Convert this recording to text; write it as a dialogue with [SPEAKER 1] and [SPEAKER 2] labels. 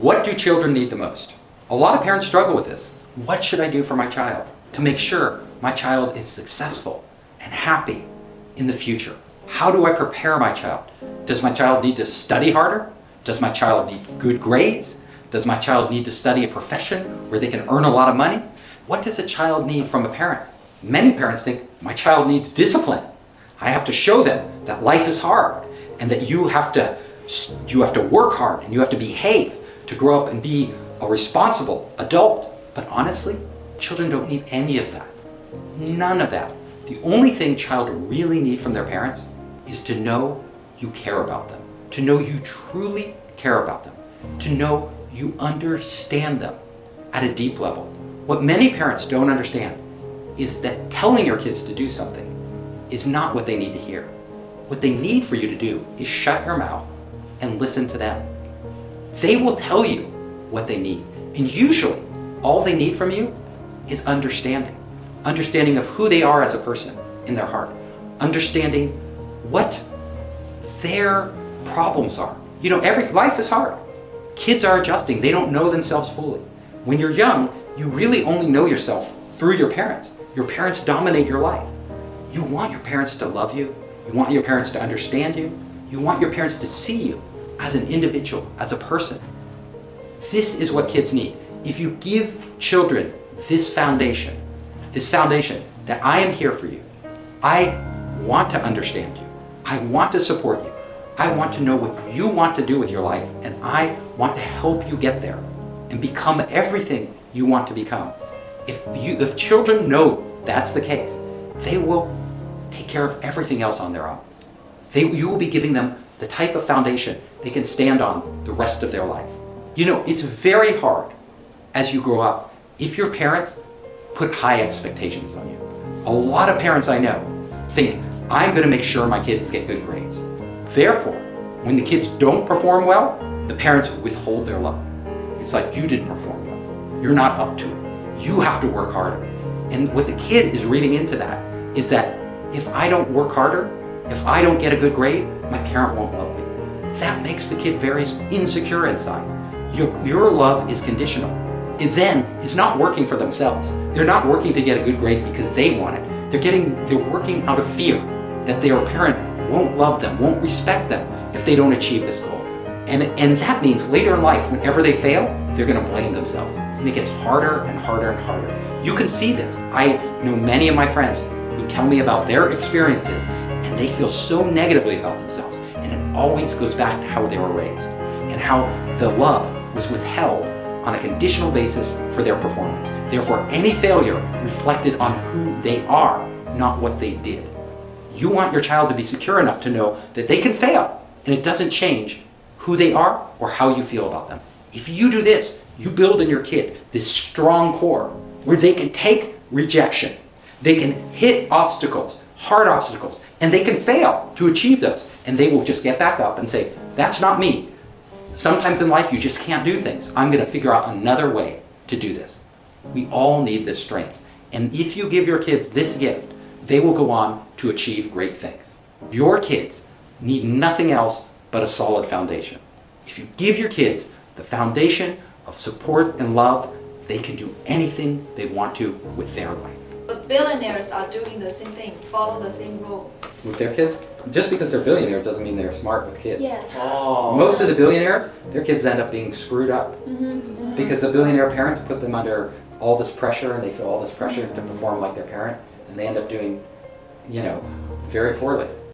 [SPEAKER 1] What do children need the most? A lot of parents struggle with this. What should I do for my child to make sure my child is successful and happy in the future? How do I prepare my child? Does my child need to study harder? Does my child need good grades? Does my child need to study a profession where they can earn a lot of money? What does a child need from a parent? Many parents think my child needs discipline. I have to show them that life is hard and that you have to work hard and you have to behave to grow up and be a responsible adult. But honestly, children don't need any of that. None of that. The only thing children really need from their parents is to know you care about them, to know you truly care about them, to know you understand them at a deep level. What many parents don't understand is that telling your kids to do something is not what they need to hear. What they need for you to do is shut your mouth and listen to them. They will tell you what they need. And usually, all they need from you is understanding. Understanding of who they are as a person in their heart. Understanding what their problems are. You know, life is hard. Kids are adjusting. They don't know themselves fully. When you're young, you really only know yourself through your parents. Your parents dominate your life. You want your parents to love you. You want your parents to understand you. You want your parents to see you as an individual, as a person. This is what kids need. If you give children this foundation that I am here for you, I want to understand you, I want to support you, I want to know what you want to do with your life, and I want to help you get there and become everything you want to become. If children know that's the case, they will take care of everything else on their own. You will be giving them the type of foundation they can stand on the rest of their life. You know, it's very hard as you grow up if your parents put high expectations on you. A lot of parents I know think, I'm going to make sure my kids get good grades. Therefore, when the kids don't perform well, the parents withhold their love. It's like, you didn't perform well. You're not up to it. You have to work harder. And what the kid is reading into that is that if I don't work harder, if I don't get a good grade, my parent won't love me. That makes the kid very insecure inside. Your love is conditional. It then is not working for themselves. They're not working to get a good grade because they want it. They're working out of fear that their parent won't love them, won't respect them if they don't achieve this goal. And that means later in life, whenever they fail, they're going to blame themselves. And it gets harder and harder and harder. You can see this. I know many of my friends who tell me about their experiences and they feel so negatively about themselves. And it always goes back to how they were raised and how the love was withheld on a conditional basis for their performance. Therefore, any failure reflected on who they are, not what they did. You want your child to be secure enough to know that they can fail and it doesn't change who they are or how you feel about them. If you do this, you build in your kid this strong core where they can take rejection, they can hit obstacles, hard obstacles, and they can fail to achieve those. And they will just get back up and say, that's not me. Sometimes in life you just can't do things. I'm going to figure out another way to do this. We all need this strength. And if you give your kids this gift, they will go on to achieve great things. Your kids need nothing else but a solid foundation. If you give your kids the foundation of support and love, they can do anything they want to with their life.
[SPEAKER 2] The billionaires are doing the same thing, follow the same rule.
[SPEAKER 1] With their kids? Just because they're billionaires doesn't mean they're smart with kids.
[SPEAKER 2] Yeah.
[SPEAKER 1] Oh. Most of the billionaires, their kids end up being screwed up. Because the billionaire parents put them under all this pressure and they feel all this pressure to perform like their parent and they end up doing, very poorly.